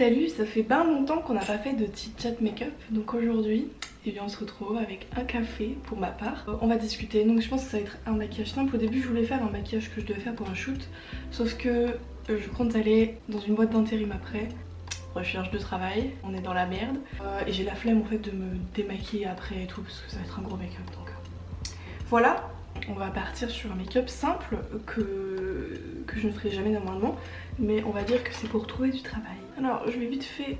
Salut, ça fait bien longtemps qu'on n'a pas fait de chit chat make-up, donc aujourd'hui eh bien, on se retrouve avec un café pour ma part. On va discuter, donc je pense que ça va être un maquillage simple. Au début je voulais faire un maquillage que je devais faire pour un shoot, sauf que je compte aller dans une boîte d'intérim après. Recherche de travail, on est dans la merde et j'ai la flemme en fait de me démaquiller après et tout parce que ça va être un gros make-up donc voilà. On va partir sur un make-up simple que je ne ferai jamais normalement, mais on va dire que c'est pour trouver du travail. Alors je vais vite fait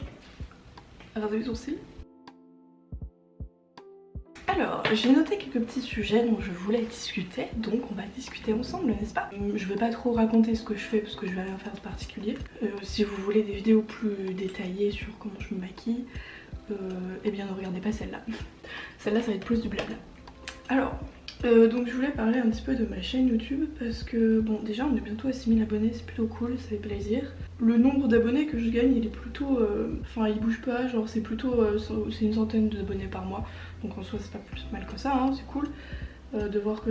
raser les sourcils. Alors j'ai noté quelques petits sujets dont je voulais discuter, donc on va discuter ensemble, n'est-ce pas? Je vais pas trop raconter ce que je fais parce que je vais rien faire de particulier. Si vous voulez des vidéos plus détaillées sur comment je me maquille, eh bien ne regardez pas celle-là. Celle-là ça va être plus du blabla. Alors donc je voulais parler un petit peu de ma chaîne YouTube parce que bon déjà on est bientôt à 6000 abonnés, c'est plutôt cool, ça fait plaisir. Le nombre d'abonnés que je gagne il est plutôt, enfin il bouge pas, genre c'est plutôt, c'est une centaine d'abonnés par mois. Donc en soi c'est pas plus mal que ça, hein, c'est cool de voir que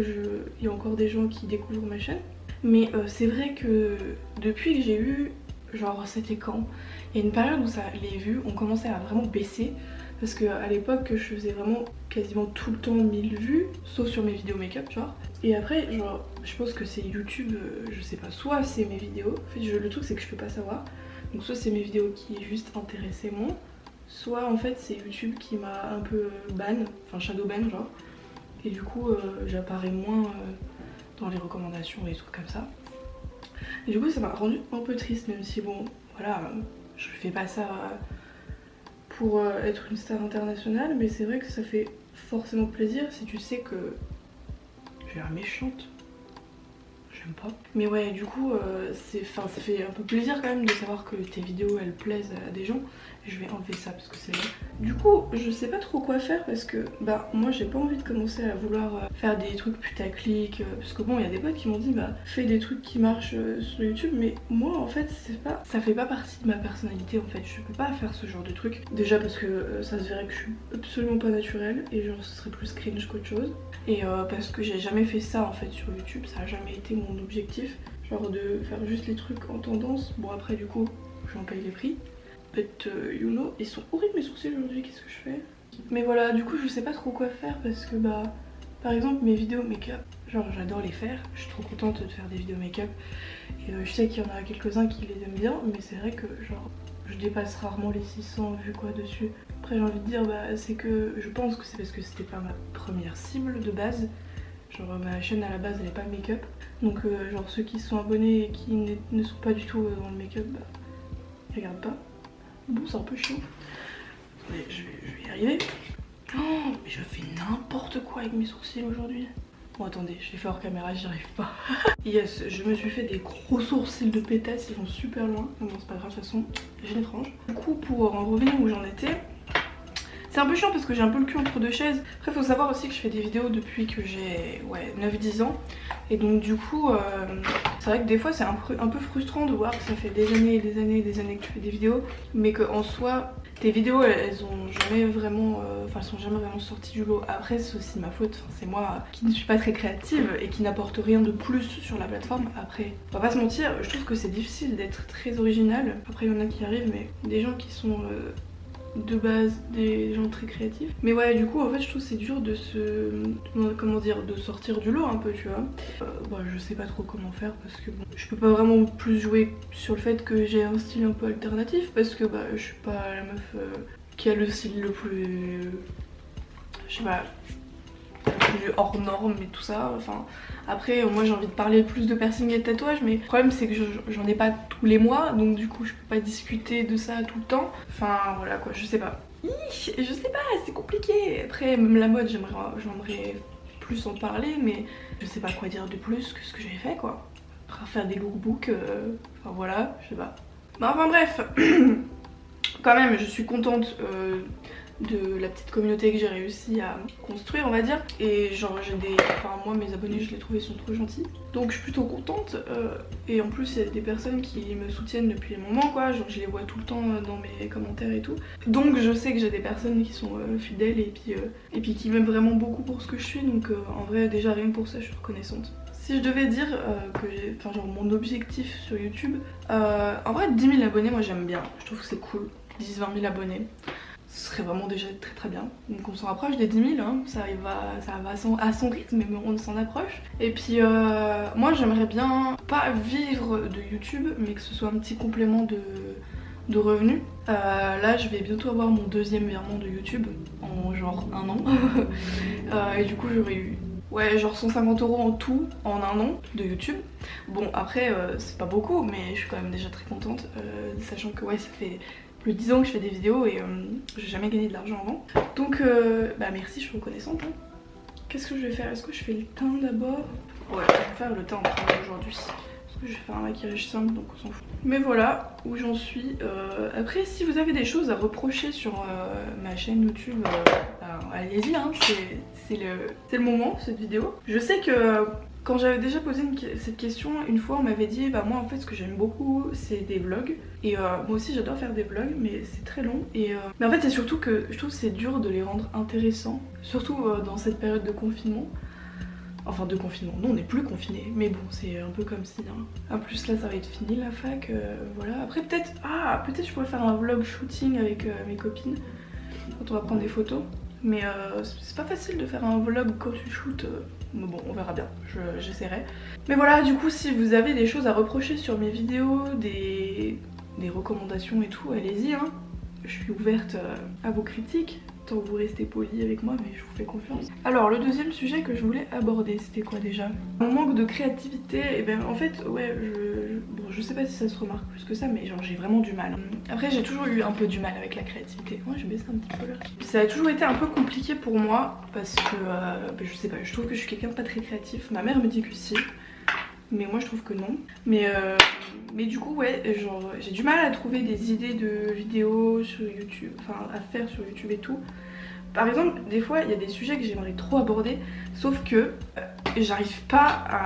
il y a encore des gens qui découvrent ma chaîne. Mais c'est vrai que depuis que j'ai eu, genre c'était quand, il y a une période où les vues ont commencé à vraiment baisser. Parce qu'à l'époque je faisais vraiment quasiment tout le temps 1000 vues, sauf sur mes vidéos make-up genre. Et après genre je pense que c'est YouTube, je sais pas, soit c'est mes vidéos, en fait le truc c'est que je peux pas savoir. Donc soit c'est mes vidéos qui juste intéressaient moins, soit en fait c'est YouTube qui m'a un peu ban, enfin shadow ban genre. Et du coup j'apparais moins dans les recommandations et des trucs comme ça. Et du coup ça m'a rendu un peu triste, même si bon voilà, je fais pas ça pour être une star internationale, mais c'est vrai que ça fait forcément plaisir si tu sais que j'ai l'air méchante. J'aime pas. Mais ouais, du coup, ça fait un peu plaisir quand même de savoir que tes vidéos elles plaisent à des gens. Et je vais enlever ça parce que c'est vrai. Du coup, je sais pas trop quoi faire parce que bah moi j'ai pas envie de commencer à vouloir faire des trucs putaclic. Parce que bon, il y a des potes qui m'ont dit bah fais des trucs qui marchent sur YouTube. Mais moi en fait, ça fait pas partie de ma personnalité en fait. Je peux pas faire ce genre de trucs. Déjà parce que ça se verrait que je suis absolument pas naturelle et genre ce serait plus cringe qu'autre chose. Et parce que j'ai jamais fait ça en fait sur YouTube, ça a jamais été mon objectif, genre de faire juste les trucs en tendance. Bon après du coup j'en paye les prix, but you know, ils sont horribles mes sourcils aujourd'hui, qu'est-ce que je fais? Mais voilà, du coup je sais pas trop quoi faire parce que bah par exemple mes vidéos make-up, genre j'adore les faire, je suis trop contente de faire des vidéos make-up et je sais qu'il y en a quelques-uns qui les aiment bien, mais c'est vrai que genre je dépasse rarement les 600 vues quoi dessus. Après j'ai envie de dire bah c'est que je pense que c'est parce que c'était pas ma première cible de base. Genre ma chaîne à la base elle est pas make-up. Donc genre ceux qui sont abonnés et qui ne sont pas du tout dans le make-up, bah ils regardent pas. Bon c'est un peu chiant. Mais je vais y arriver. Oh mais je fais n'importe quoi avec mes sourcils aujourd'hui. Bon attendez, je l'ai fait hors caméra, j'y arrive pas. Yes, je me suis fait des gros sourcils de pétasse, ils vont super loin. Mais bon c'est pas grave, de toute façon j'ai les franges. Du coup pour en revenir où j'en étais, c'est un peu chiant parce que j'ai un peu le cul entre deux chaises. Après faut savoir aussi que je fais des vidéos depuis que j'ai 9-10 ans. Et donc du coup c'est vrai que des fois c'est un peu frustrant de voir que ça fait des années et des années et des années que tu fais des vidéos, mais qu'en soi tes vidéos elles ont jamais vraiment, elles sont jamais vraiment sorties du lot. Après c'est aussi ma faute, c'est moi qui ne suis pas très créative et qui n'apporte rien de plus sur la plateforme. Après on va pas se mentir, je trouve que c'est difficile d'être très original. Après il y en a qui arrivent, mais des gens qui sont de base des gens très créatifs. Mais ouais du coup en fait je trouve c'est dur de comment dire, de sortir du lot un peu tu vois. Bah, je sais pas trop comment faire parce que bon, je peux pas vraiment plus jouer sur le fait que j'ai un style un peu alternatif parce que bah je suis pas la meuf qui a le style le plus, je sais pas, plus hors norme et tout ça. Enfin après moi j'ai envie de parler plus de piercing et de tatouage, mais le problème c'est que j'en ai pas tous les mois, donc du coup je peux pas discuter de ça tout le temps. Enfin voilà quoi, je sais pas. Je sais pas, c'est compliqué. Après même la mode j'aimerais plus en parler, mais je sais pas quoi dire de plus que ce que j'ai fait quoi. Faire des lookbooks, enfin voilà, je sais pas. Bah, enfin bref, quand même je suis contente de la petite communauté que j'ai réussi à construire on va dire. Et genre moi mes abonnés je les trouve ils sont trop gentils. Donc je suis plutôt contente et en plus il y a des personnes qui me soutiennent depuis un moment quoi. Genre je les vois tout le temps dans mes commentaires et tout. Donc je sais que j'ai des personnes qui sont fidèles et puis qui m'aiment vraiment beaucoup pour ce que je suis. Donc en vrai déjà rien que pour ça je suis reconnaissante. Si je devais dire enfin genre mon objectif sur YouTube, en vrai 10 000 abonnés moi j'aime bien, je trouve que c'est cool, 10-20 000 abonnés. Ce serait vraiment déjà très bien. Donc on s'en rapproche des 10 000, hein. ça va à son rythme, mais on s'en approche. Et puis moi j'aimerais bien pas vivre de YouTube, mais que ce soit un petit complément de revenus. Là je vais bientôt avoir mon deuxième virement de YouTube en genre 1 an. Et du coup j'aurais eu genre 150 € en tout en 1 an de YouTube. Bon après c'est pas beaucoup, mais je suis quand même déjà très contente, sachant que ça fait plus de 10 ans que je fais des vidéos et j'ai jamais gagné de l'argent avant. Donc bah merci, je suis reconnaissante. Hein. Qu'est-ce que je vais faire? Est-ce que je fais le teint d'abord? Ouais, je vais faire le teint en premier aujourd'hui. Parce que je vais faire un maquillage simple donc on s'en fout. Mais voilà où j'en suis. Après si vous avez des choses à reprocher sur ma chaîne YouTube, allez-y, hein, c'est le moment, cette vidéo. Je sais que quand j'avais déjà posé cette question, une fois on m'avait dit bah moi en fait ce que j'aime beaucoup c'est des vlogs. Et moi aussi j'adore faire des vlogs mais c'est très long. Et mais en fait c'est surtout que je trouve que c'est dur de les rendre intéressants. Surtout dans cette période de confinement. Enfin de confinement, non on n'est plus confinés. Mais bon c'est un peu comme si hein. En plus là ça va être fini la fac, voilà. Après peut-être je pourrais faire un vlog shooting avec mes copines. Quand on va prendre des photos. Mais c'est pas facile de faire un vlog quand tu shootes. Mais bon on verra bien, j'essaierai. Mais voilà du coup si vous avez des choses à reprocher sur mes vidéos, des recommandations et tout, allez-y hein. Je suis ouverte à vos critiques, tant que vous restez poli avec moi, mais je vous fais confiance. Alors le deuxième sujet que je voulais aborder, c'était quoi déjà? Mon manque de créativité, et ben en fait ouais, bon je sais pas si ça se remarque plus que ça, mais genre j'ai vraiment du mal. Après j'ai toujours eu un peu du mal avec la créativité. Ouais je baisse un petit peu là. Ça a toujours été un peu compliqué pour moi, parce que je sais pas, je trouve que je suis quelqu'un de pas très créatif. Ma mère me dit que si. Mais moi je trouve que non. Mais du coup ouais, genre j'ai du mal à trouver des idées de vidéos sur YouTube, enfin à faire sur YouTube et tout. Par exemple, des fois il y a des sujets que j'aimerais trop aborder, sauf que j'arrive pas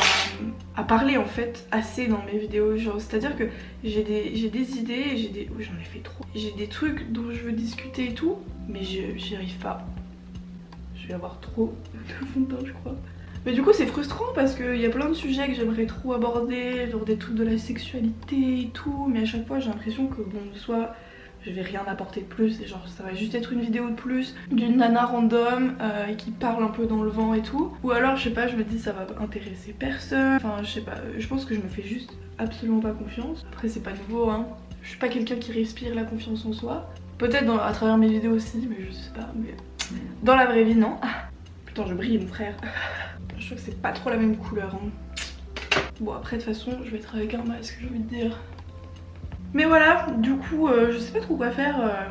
à parler en fait assez dans mes vidéos. Genre c'est-à-dire que j'ai des idées, oui j'en ai fait trop. J'ai des trucs dont je veux discuter et tout, mais j'y arrive pas. Je vais avoir trop de fond de teint je crois. Mais du coup c'est frustrant parce qu'il y a plein de sujets que j'aimerais trop aborder, genre des trucs de la sexualité et tout, mais à chaque fois j'ai l'impression que bon soit je vais rien apporter de plus et genre ça va juste être une vidéo de plus d'une nana random qui parle un peu dans le vent et tout, ou alors je sais pas, je me dis ça va intéresser personne, enfin je sais pas, je pense que je me fais juste absolument pas confiance. Après c'est pas nouveau hein, je suis pas quelqu'un qui respire la confiance en soi, peut-être à travers mes vidéos aussi, mais je sais pas, mais dans la vraie vie non. Putain je brille mon frère. Je trouve que c'est pas trop la même couleur hein. Bon après de toute façon je vais être avec un masque, j'ai envie de dire. Mais voilà, du coup je sais pas trop quoi faire,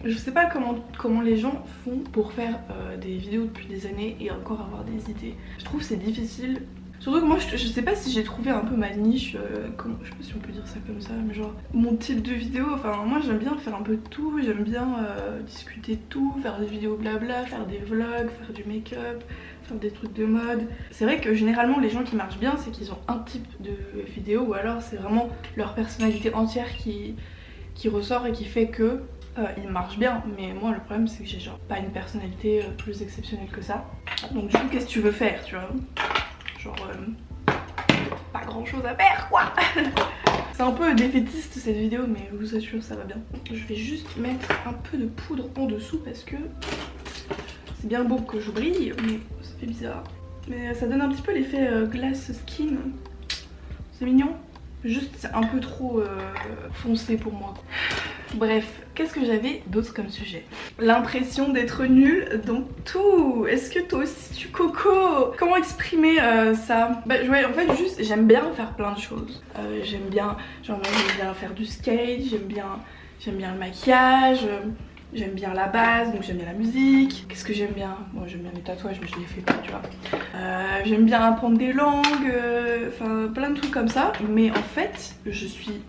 je sais pas comment les gens font pour faire des vidéos depuis des années et encore avoir des idées. Je trouve c'est difficile. Surtout que moi je sais pas si j'ai trouvé un peu ma niche, je sais pas si on peut dire ça comme ça, mais genre mon type de vidéo, enfin moi j'aime bien faire un peu de tout, j'aime bien discuter de tout, faire des vidéos blabla, faire des vlogs, faire du make-up, faire des trucs de mode. C'est vrai que généralement les gens qui marchent bien c'est qu'ils ont un type de vidéo ou alors c'est vraiment leur personnalité entière qui ressort et qui fait que ils marchent bien. Mais moi le problème c'est que j'ai genre pas une personnalité plus exceptionnelle que ça. Donc du coup qu'est-ce que tu veux faire tu vois? Genre pas grand chose à faire quoi. C'est un peu défaitiste cette vidéo mais je vous assure ça va bien. Je vais juste mettre un peu de poudre en dessous parce que c'est bien beau que je brille mais ça fait bizarre. Mais ça donne un petit peu l'effet glass skin. C'est mignon. Juste c'est un peu trop foncé pour moi. Bref, qu'est-ce que j'avais d'autre comme sujet? L'impression d'être nulle dans tout. Est-ce que toi aussi tu coco? Comment exprimer ça? Bah ouais, en fait juste j'aime bien faire plein de choses. J'aime bien faire du skate, j'aime bien le maquillage, j'aime bien la base, donc j'aime bien la musique. Qu'est-ce que j'aime bien? Bon j'aime bien les tatouages mais je les fais pas tu vois. J'aime bien apprendre des langues, enfin plein de trucs comme ça. Mais en fait je suis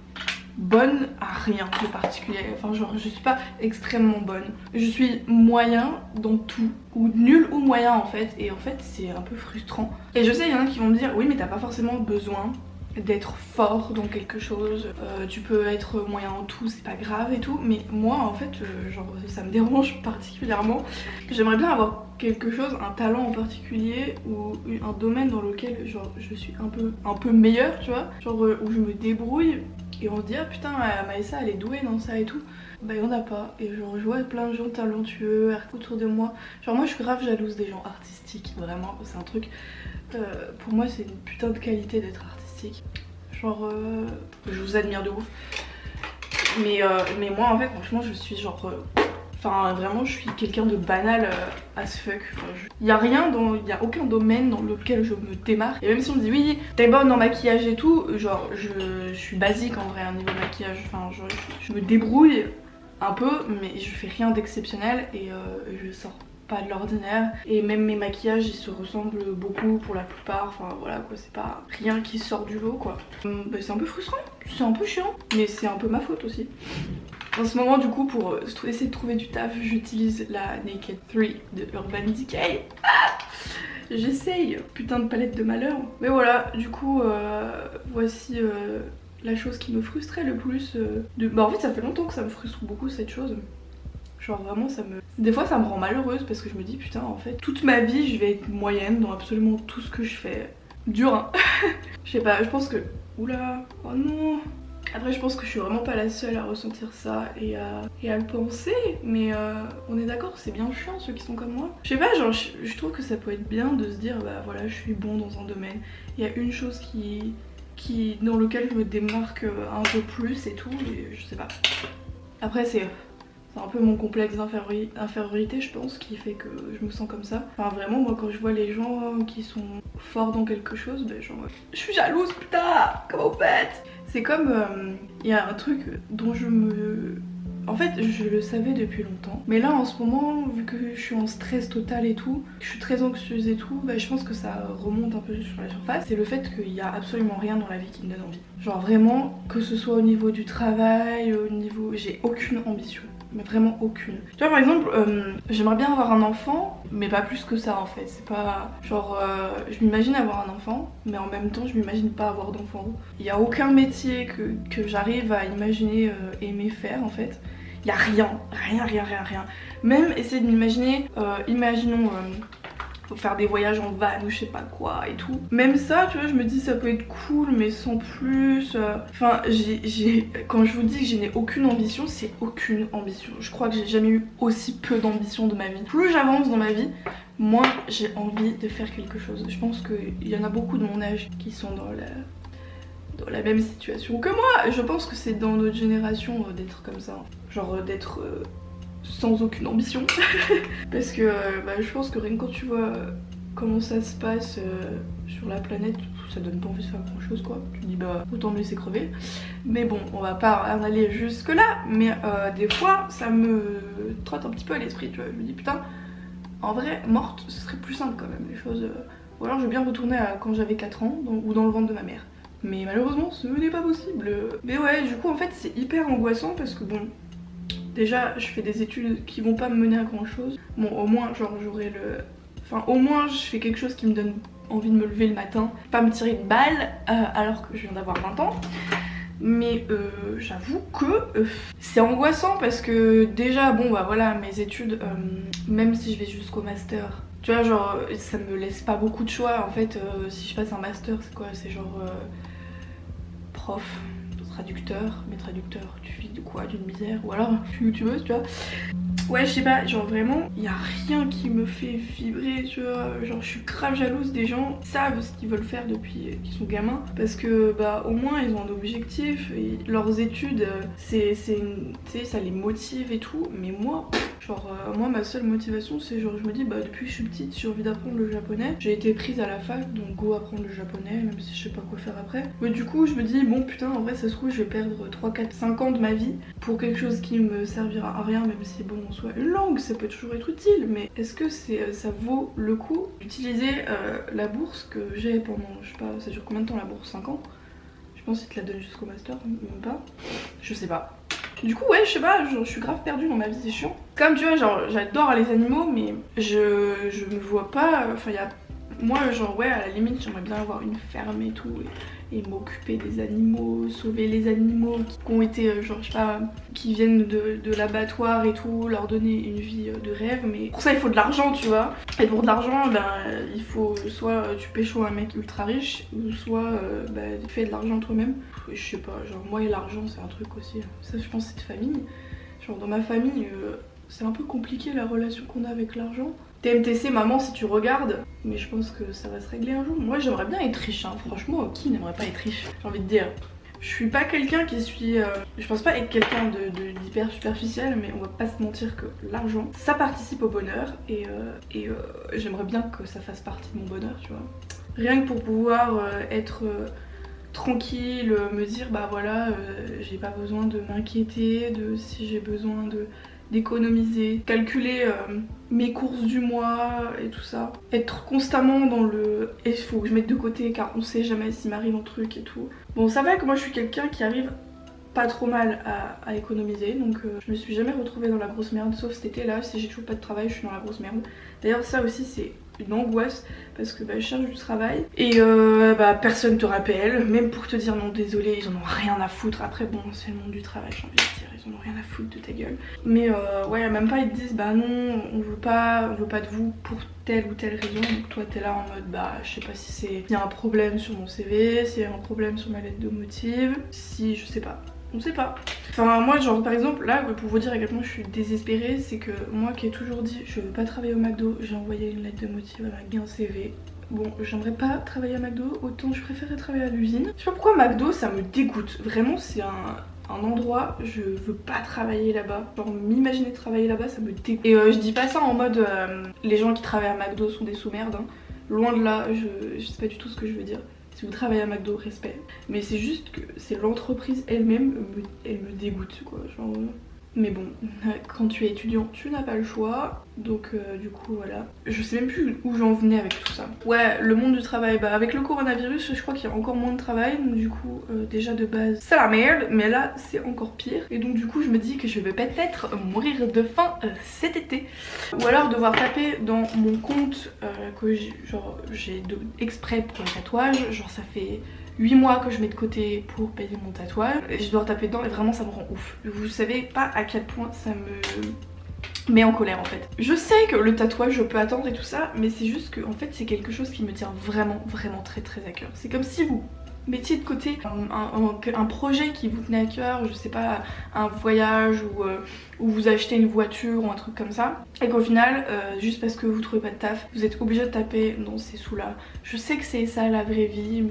bonne à rien de particulier, enfin genre je suis pas extrêmement bonne, je suis moyen dans tout, ou nul ou moyen en fait, et en fait c'est un peu frustrant. Et je sais il y en a qui vont me dire oui mais t'as pas forcément besoin d'être fort dans quelque chose, tu peux être moyen en tout, c'est pas grave et tout, mais moi en fait genre ça me dérange particulièrement. J'aimerais bien avoir quelque chose, un talent en particulier ou un domaine dans lequel genre je suis un peu meilleure, tu vois, genre où je me débrouille et on se dit ah putain Maëssa elle est douée dans ça et tout. Bah y'en a pas, et genre je vois plein de gens talentueux autour de moi, genre moi je suis grave jalouse des gens artistiques, vraiment c'est un truc, pour moi c'est une putain de qualité d'être artistique, genre je vous admire de ouf, mais moi en fait franchement je suis genre, enfin vraiment je suis quelqu'un de banal as fuck, enfin, y a aucun domaine dans lequel je me démarque, et même si on me dit oui t'es bonne en maquillage et tout, genre je suis basique en vrai à niveau maquillage, enfin genre, je me débrouille un peu, mais je fais rien d'exceptionnel et je sors pas de l'ordinaire, et même mes maquillages ils se ressemblent beaucoup pour la plupart, enfin voilà quoi, c'est pas rien qui sort du lot quoi. Bah, c'est un peu frustrant, c'est un peu chiant, mais c'est un peu ma faute aussi. En ce moment du coup pour essayer de trouver du taf, j'utilise la Naked 3 de Urban Decay. J'essaye, putain de palette de malheur. Mais voilà, du coup voici la chose qui me frustrait le plus bah en fait ça fait longtemps que ça me frustre beaucoup cette chose. Genre vraiment des fois ça me rend malheureuse parce que je me dis putain en fait toute ma vie je vais être moyenne dans absolument tout ce que je fais. Dur hein. Je sais pas, je pense que... Oula, oh non. Après je pense que je suis vraiment pas la seule à ressentir ça et à le penser, mais on est d'accord, c'est bien chiant ceux qui sont comme moi. Je sais pas, genre je trouve que ça peut être bien de se dire bah voilà je suis bon dans un domaine, il y a une chose dans lequel je me démarque un peu plus et tout, et je sais pas. Après c'est un peu mon complexe d'infériorité je pense qui fait que je me sens comme ça. Enfin vraiment moi quand je vois les gens qui sont forts dans quelque chose, ben genre je suis jalouse putain, comment vous faites? C'est comme il y a un truc dont en fait je le savais depuis longtemps, mais là en ce moment vu que je suis en stress total et tout, je suis très anxieuse et tout, bah, je pense que ça remonte un peu sur la surface. C'est le fait qu'il y a absolument rien dans la vie qui me donne envie. Genre vraiment, que ce soit au niveau du travail, au niveau... j'ai aucune ambition. Mais vraiment aucune. Tu vois par exemple, j'aimerais bien avoir un enfant, mais pas plus que ça en fait. C'est pas... genre, je m'imagine avoir un enfant, mais en même temps je m'imagine pas avoir d'enfant. Il y a aucun métier que j'arrive à imaginer aimer faire en fait. Il y a rien. Même essayer de m'imaginer, imaginons... faut faire des voyages en van ou je sais pas quoi et tout. Même ça, tu vois, je me dis ça peut être cool mais sans plus. Enfin, quand je vous dis que je n'ai aucune ambition, c'est aucune ambition. Je crois que j'ai jamais eu aussi peu d'ambition de ma vie. Plus j'avance dans ma vie, moins j'ai envie de faire quelque chose. Je pense qu'il y en a beaucoup de mon âge qui sont dans la même situation que moi. Je pense que c'est dans notre génération d'être comme ça. Genre d'être... sans aucune ambition. Parce que bah, je pense que rien que quand tu vois comment ça se passe sur la planète, ça donne pas envie de faire grand chose quoi. Tu te dis bah autant me laisser crever. Mais bon, on va pas en aller jusque là, mais des fois ça me trotte un petit peu à l'esprit, tu vois. Je me dis putain, en vrai morte ce serait plus simple quand même les choses. Ou alors je veux bien retourner à quand j'avais 4 ans ou dans le ventre de ma mère. Mais malheureusement ce n'est pas possible. Mais ouais, du coup en fait c'est hyper angoissant parce que bon, déjà je fais des études qui vont pas me mener à grand chose. Bon au moins genre j'aurai le... Enfin au moins je fais quelque chose qui me donne envie de me lever le matin, pas me tirer une balle alors que je viens d'avoir 20 ans. Mais j'avoue que c'est angoissant parce que déjà bon bah voilà mes études, même si je vais jusqu'au master, tu vois genre ça me laisse pas beaucoup de choix en fait. Si je passe un master c'est quoi? C'est genre prof, traducteur, mais traducteur tu vis de quoi? D'une misère? Ou alors je suis youtubeuse tu vois. Ouais je sais pas, genre vraiment il y a rien qui me fait vibrer tu vois, genre je suis grave jalouse des gens qui savent ce qu'ils veulent faire depuis qu'ils sont gamins, parce que bah au moins ils ont un objectif et leurs études tu sais ça les motive et tout, mais moi genre moi ma seule motivation c'est genre je me dis bah depuis que je suis petite j'ai envie d'apprendre le japonais, j'ai été prise à la fac donc go apprendre le japonais même si je sais pas quoi faire après, mais du coup je me dis bon putain en vrai ça se trouve je vais perdre 3, 4, 5 ans de ma vie pour quelque chose qui me servira à rien, même si bon en soit une langue ça peut toujours être utile, mais est-ce que ça vaut le coup d'utiliser la bourse que j'ai pendant je sais pas ça dure combien de temps la bourse? 5 ans je pense qu'ils te la donnent jusqu'au master, même pas, je sais pas. Du coup ouais je sais pas, genre, je suis grave perdue dans ma vie, c'est chiant. Comme tu vois genre j'adore les animaux mais je me vois pas, enfin moi genre ouais à la limite j'aimerais bien avoir une ferme et tout et m'occuper des animaux, sauver les animaux qui ont été genre je sais pas, qui viennent de l'abattoir et tout, leur donner une vie de rêve. Mais pour ça il faut de l'argent, tu vois. Et pour de l'argent il faut soit tu pécho un mec ultra riche, ou soit tu fais de l'argent toi-même. Je sais pas, genre moi et l'argent c'est un truc aussi, ça je pense c'est de famille. Genre dans ma famille c'est un peu compliqué la relation qu'on a avec l'argent. TMTC maman si tu regardes, mais je pense que ça va se régler un jour. Moi j'aimerais bien être riche, hein. Franchement qui n'aimerait pas être riche, j'ai envie de dire. Je suis pas quelqu'un qui suis... je pense pas être quelqu'un d'hyper superficiel, mais on va pas se mentir que l'argent ça participe au bonheur et j'aimerais bien que ça fasse partie de mon bonheur, tu vois. Rien que pour pouvoir être tranquille, me dire bah voilà j'ai pas besoin de m'inquiéter de si j'ai besoin d'économiser, calculer mes courses du mois et tout ça. Être constamment dans le il faut que je mette de côté car on sait jamais s'il m'arrive un truc et tout. Bon ça va que moi je suis quelqu'un qui arrive pas trop mal à économiser, donc je me suis jamais retrouvée dans la grosse merde, sauf cet été là, si j'ai toujours pas de travail je suis dans la grosse merde. D'ailleurs ça aussi c'est une angoisse parce que je cherche du travail et personne te rappelle, même pour te dire non désolé ils en ont rien à foutre. Après bon c'est le monde du travail j'ai envie de dire, ils en ont rien à foutre de ta gueule. Mais ouais même pas ils te disent bah non on veut pas de vous pour telle ou telle raison, donc toi t'es là en mode bah je sais pas si c'est y a un problème sur mon CV, s'il y a un problème sur ma lettre de motive, si je sais pas. On sait pas. Enfin moi genre par exemple là pour vous dire à quel point je suis désespérée, c'est que moi qui ai toujours dit je veux pas travailler au McDo, j'ai envoyé une lettre de motive avec un CV. Bon j'aimerais pas travailler à McDo, autant je préférais travailler à l'usine. Je sais pas pourquoi McDo ça me dégoûte, vraiment c'est un endroit, je veux pas travailler là-bas. Genre m'imaginer travailler là-bas ça me dégoûte. Et je dis pas ça en mode les gens qui travaillent à McDo sont des sous-merdes, hein. Loin de là, je sais pas du tout ce que je veux dire. Si vous travaillez à McDo, respect. Mais c'est juste que c'est l'entreprise elle-même, elle me dégoûte quoi. Genre, mais bon, quand tu es étudiant, tu n'as pas le choix. Donc du coup voilà. Je sais même plus où j'en venais avec tout ça. Ouais, le monde du travail, bah avec le coronavirus, je crois qu'il y a encore moins de travail. Donc du coup, déjà de base, c'est la merde. Mais là, c'est encore pire. Et donc du coup, je me dis que je vais peut-être mourir de faim cet été. Ou alors devoir taper dans mon compte que j'ai exprès pour le tatouage. Genre ça fait 8 mois que je mets de côté pour payer mon tatouage et je dois taper dedans et vraiment ça me rend ouf. Vous savez pas à quel point ça me met en colère en fait. Je sais que le tatouage je peux attendre et tout ça, mais c'est juste que en fait c'est quelque chose qui me tient vraiment très à cœur. C'est comme si vous mettiez de côté un projet qui vous tenait à cœur, je sais pas, un voyage ou vous achetez une voiture ou un truc comme ça, et qu'au final juste parce que vous trouvez pas de taf vous êtes obligé de taper dans ces sous là. Je sais que c'est ça la vraie vie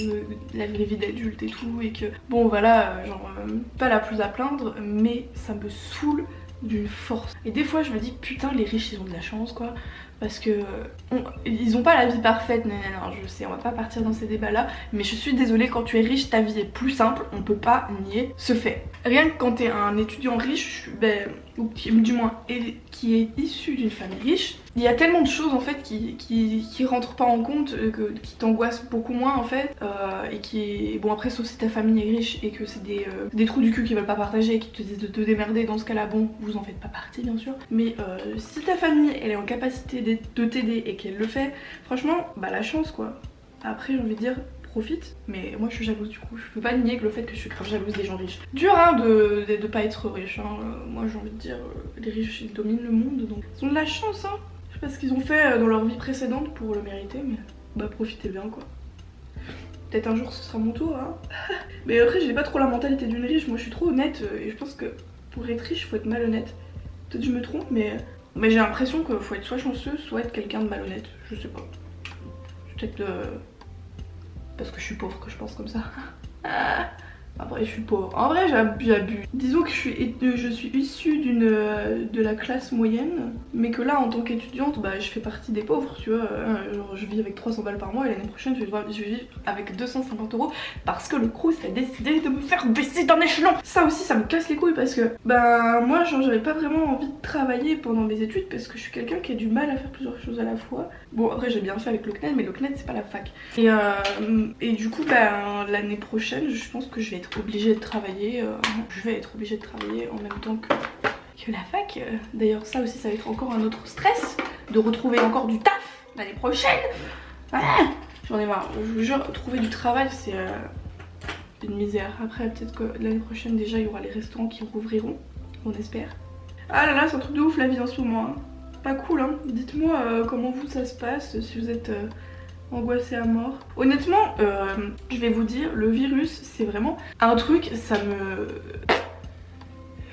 d'adulte et tout, et que bon voilà genre pas la plus à plaindre, mais ça me saoule d'une force. Et des fois je me dis putain les riches ils ont de la chance quoi, parce que ils ont pas la vie parfaite, non, je sais, on va pas partir dans ces débats là, mais je suis désolée, quand tu es riche ta vie est plus simple, on peut pas nier ce fait. Rien que quand t'es un étudiant riche, ou du moins qui est issu d'une famille riche, il y a tellement de choses en fait qui rentrent pas en compte, qui t'angoissent beaucoup moins en fait, et qui est... Bon après sauf si ta famille est riche et que c'est des trous du cul qui veulent pas partager et qui te disent de te démerder, dans ce cas là bon vous en faites pas partie bien sûr, mais si ta famille elle est en capacité de t'aider et qu'elle le fait, franchement bah la chance quoi. Après j'ai envie de dire profite, mais moi je suis jalouse du coup, je peux pas nier que le fait que je suis grave jalouse des gens riches. Dur hein de pas être riche, hein. Moi j'ai envie de dire les riches ils dominent le monde, donc ils ont de la chance hein. Je sais pas ce qu'ils ont fait dans leur vie précédente pour le mériter, mais bah profitez bien quoi. Peut-être un jour ce sera mon tour hein. Mais après j'ai pas trop la mentalité d'une riche, moi je suis trop honnête et je pense que pour être riche faut être malhonnête. Peut-être je me trompe, mais j'ai l'impression qu'il faut être soit chanceux soit être quelqu'un de malhonnête, je sais pas. Peut-être parce que je suis pauvre que je pense comme ça. Après je suis pauvre. En vrai j'abuse. Disons que je suis issue de la classe moyenne, mais que là en tant qu'étudiante bah je fais partie des pauvres tu vois. Genre je vis avec 300 balles par mois et l'année prochaine je vais vivre avec 250 € parce que le Crous a décidé de me faire baisser d'un échelon. Ça aussi ça me casse les couilles parce que bah moi genre j'avais pas vraiment envie de travailler pendant mes études parce que je suis quelqu'un qui a du mal à faire plusieurs choses à la fois. Bon après j'ai bien fait avec le CNED, mais le CNED c'est pas la fac. Et du coup bah l'année prochaine je pense que je vais être obligée de travailler, je vais être obligée de travailler en même temps que la fac. D'ailleurs ça aussi ça va être encore un autre stress, de retrouver encore du taf l'année prochaine. J'en ai marre, je vous jure, trouver du travail une misère. Après peut-être que l'année prochaine déjà il y aura les restaurants qui rouvriront, on espère. Ah là là, c'est un truc de ouf la vie en ce moment, hein. Pas cool hein. Dites-moi comment vous ça se passe, si vous êtes angoissé à mort. Honnêtement, je vais vous dire, le virus c'est vraiment un truc,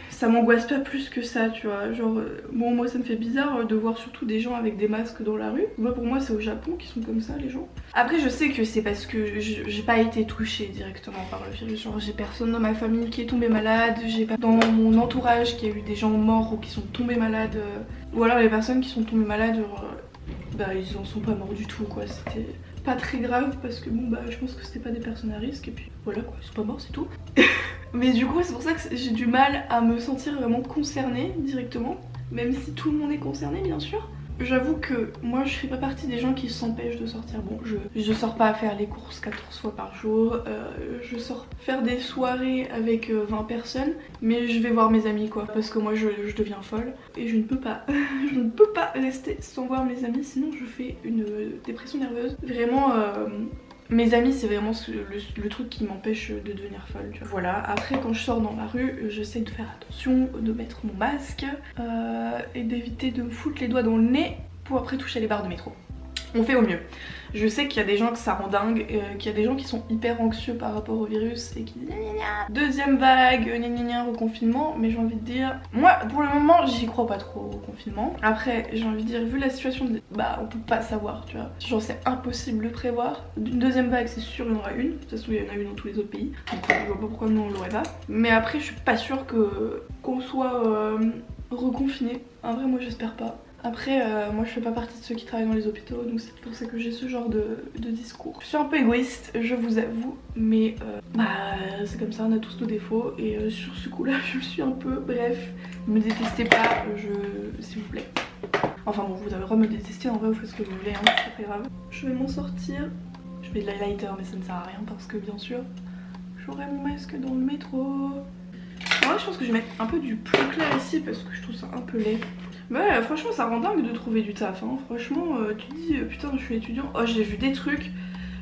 ça m'angoisse pas plus que ça, tu vois. Genre, bon, moi ça me fait bizarre de voir surtout des gens avec des masques dans la rue. Moi, pour moi, c'est au Japon qui sont comme ça, les gens. Après, je sais que c'est parce que j'ai pas été touchée directement par le virus. Genre, j'ai personne dans ma famille qui est tombé malade, j'ai pas dans mon entourage qui a eu des gens morts ou qui sont tombés malades. Ou alors, les personnes qui sont tombées malades, bah, ils en sont pas morts du tout, quoi. C'était pas très grave parce que, bon, bah, je pense que c'était pas des personnes à risque. Et puis, voilà, quoi, ils sont pas morts, c'est tout. Mais du coup c'est pour ça que j'ai du mal à me sentir vraiment concernée directement, même si tout le monde est concerné bien sûr. J'avoue que moi je fais pas partie des gens qui s'empêchent de sortir. Bon, je sors pas à faire les courses 14 fois par jour, je sors faire des soirées avec 20 personnes, mais je vais voir mes amis quoi, parce que moi je deviens folle et je ne peux pas, je ne peux pas rester sans voir mes amis, sinon je fais une dépression nerveuse. Vraiment, mes amis c'est vraiment le truc qui m'empêche de devenir folle, tu vois. Voilà, après quand je sors dans la rue, j'essaie de faire attention, de mettre mon masque et d'éviter de me foutre les doigts dans le nez pour après toucher les barres de métro. On fait au mieux. Je sais qu'il y a des gens que ça rend dingue, qu'il y a des gens qui sont hyper anxieux par rapport au virus et qui disent deuxième vague, reconfinement, mais j'ai envie de dire, moi pour le moment j'y crois pas trop au confinement. Après j'ai envie de dire, vu la situation, bah on peut pas savoir, tu vois. Genre c'est impossible de prévoir. D'une deuxième vague c'est sûr il y en aura une, de toute façon il y en a une dans tous les autres pays, donc je vois pas pourquoi nous on l'aurait pas. Mais après je suis pas sûre qu'on soit reconfiné. En vrai moi j'espère pas. Après, moi je fais pas partie de ceux qui travaillent dans les hôpitaux, donc c'est pour ça que j'ai ce genre de discours. Je suis un peu égoïste, je vous avoue, mais bah c'est comme ça, on a tous nos défauts, et sur ce coup là je suis un peu, bref, me détestez pas, s'il vous plaît. Enfin bon, vous avez le droit de me détester, en vrai vous faites ce que vous voulez, hein, c'est pas grave. Je vais m'en sortir, je mets de l'highlighter mais ça ne sert à rien parce que bien sûr, j'aurai mon masque dans le métro. En vrai je pense que je vais mettre un peu du plus clair ici parce que je trouve ça un peu laid. Mais ouais, franchement ça rend dingue de trouver du taf hein. Franchement tu te dis putain je suis étudiant. Oh j'ai vu des trucs,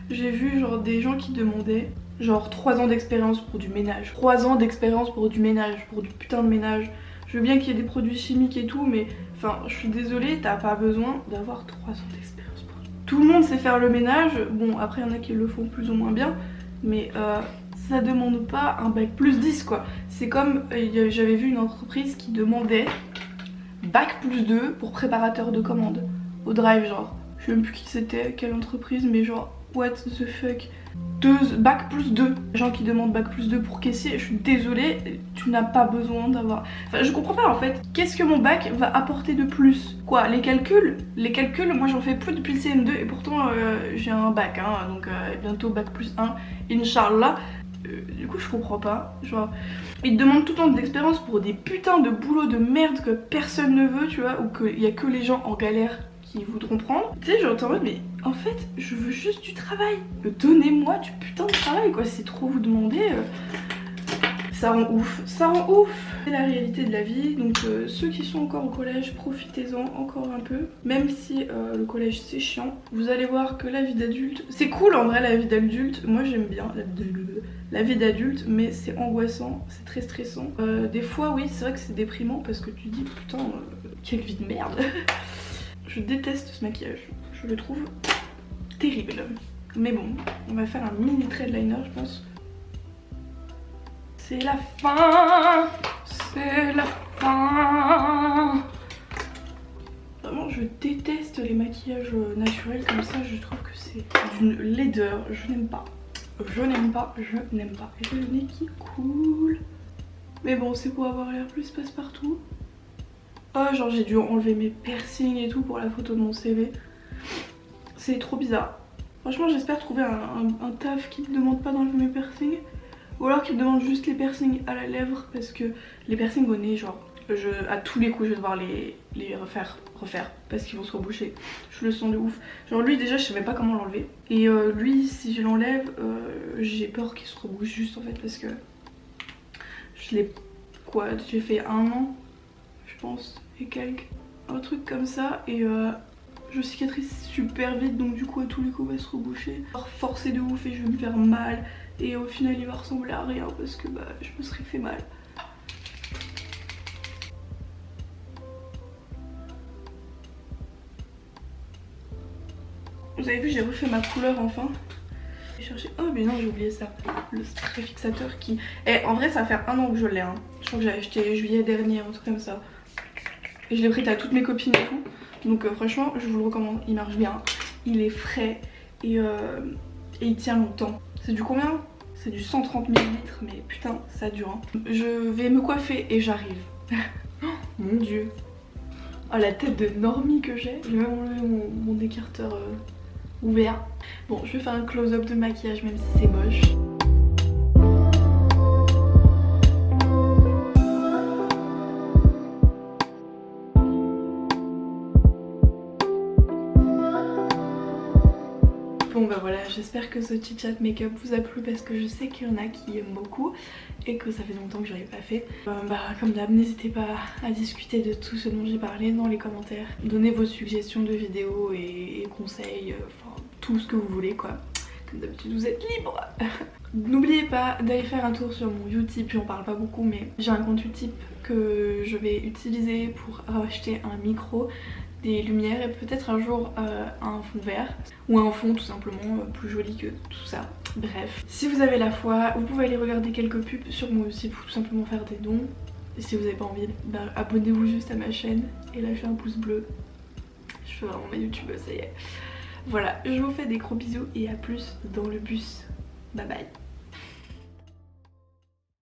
j'ai vu genre des gens qui demandaient genre 3 ans d'expérience pour du ménage. 3 ans d'expérience pour du ménage, pour du putain de ménage. Je veux bien qu'il y ait des produits chimiques et tout, mais enfin je suis désolée, t'as pas besoin d'avoir 3 ans d'expérience pour tout le monde sait faire le ménage. Bon après il y en a qui le font plus ou moins bien, mais ça demande pas un bac plus 10 quoi. C'est comme j'avais vu une entreprise qui demandait bac plus 2 pour préparateur de commande au drive, genre je sais même plus qui c'était, quelle entreprise, mais genre what the fuck, bac plus 2, gens qui demandent bac plus 2 pour caissier. Je suis désolée, tu n'as pas besoin d'avoir, enfin je comprends pas en fait, qu'est-ce que mon bac va apporter de plus? Quoi, les calculs, moi j'en fais plus depuis le CM2 et pourtant j'ai un bac hein, donc bientôt bac plus 1 Inch'Allah. Du coup je comprends pas, genre ils te demandent tout le temps d'expérience pour des putains de boulots de merde que personne ne veut, tu vois, ou qu'il y a que les gens en galère qui voudront prendre. Tu sais, genre t'es en mode mais en fait je veux juste du travail, donnez-moi du putain de travail quoi, c'est trop vous demander. Ça rend ouf, ça rend ouf. C'est la réalité de la vie, donc ceux qui sont encore au collège, profitez-en encore un peu. Même si le collège c'est chiant, vous allez voir que la vie d'adulte, c'est cool en vrai la vie d'adulte, moi j'aime bien la vie d'adulte, mais c'est angoissant, c'est très stressant. Des fois oui c'est vrai que c'est déprimant parce que tu dis putain quelle vie de merde. Je déteste ce maquillage, je le trouve terrible. Mais bon, on va faire un mini trait de liner je pense. C'est la fin, c'est la fin. Vraiment je déteste les maquillages naturels comme ça, je trouve que c'est d'une laideur, je n'aime pas. Je n'aime pas, je n'aime pas. Et j'ai le nez qui coule. Mais bon c'est pour avoir l'air plus passe-partout. Oh genre j'ai dû enlever mes piercings et tout pour la photo de mon CV. C'est trop bizarre. Franchement j'espère trouver un taf qui ne demande pas d'enlever mes piercings. Ou alors qu'il me demande juste les piercings à la lèvre, parce que les piercings au nez, genre à tous les coups je vais devoir les refaire parce qu'ils vont se reboucher. Je le sens de ouf. Genre lui déjà je sais même pas comment l'enlever. Et lui si je l'enlève j'ai peur qu'il se rebouche juste en fait parce que je l'ai j'ai fait 1 an je pense et quelques. Un truc comme ça et je cicatrise super vite donc du coup à tous les coups va se reboucher. Forcer de ouf et je vais me faire mal. et au final il va ressembler à rien parce que bah je me serais fait mal. Vous avez vu, j'ai refait ma couleur enfin. J'ai cherché. Oh mais non, j'ai oublié ça. Le spray fixateur qui... en vrai ça va faire 1 an que je l'ai hein. Je crois que j'ai acheté juillet dernier, un truc comme ça. Et je l'ai pris à toutes mes copines et tout. Donc franchement je vous le recommande, il marche bien. Il est frais et il tient longtemps. C'est du combien? C'est du 130 ml, mais putain ça dure hein. Je vais me coiffer et j'arrive. Oh mon dieu. Oh la tête de normie que j'ai. J'ai même enlevé mon écarteur ouvert. Bon je vais faire un close-up de maquillage même si c'est moche. Bon bah voilà, j'espère que ce chit chat make-up vous a plu parce que je sais qu'il y en a qui aiment beaucoup et que ça fait longtemps que je l'avais pas fait. Comme d'hab, n'hésitez pas à discuter de tout ce dont j'ai parlé dans les commentaires. Donnez vos suggestions de vidéos et conseils, enfin tout ce que vous voulez quoi. Comme d'habitude vous êtes libre. N'oubliez pas d'aller faire un tour sur mon Utip, j'en parle pas beaucoup mais j'ai un compte Utip que je vais utiliser pour acheter un micro, des lumières et peut-être un jour un fond vert ou un fond tout simplement plus joli que tout ça. Bref, si vous avez la foi, vous pouvez aller regarder quelques pubs sur mon Utip ou tout simplement faire des dons. Et si vous n'avez pas envie, abonnez-vous juste à ma chaîne et lâchez un pouce bleu. Je fais vraiment ma youtubeuse, ça y est. Voilà, je vous fais des gros bisous et à plus dans le bus. Bye bye.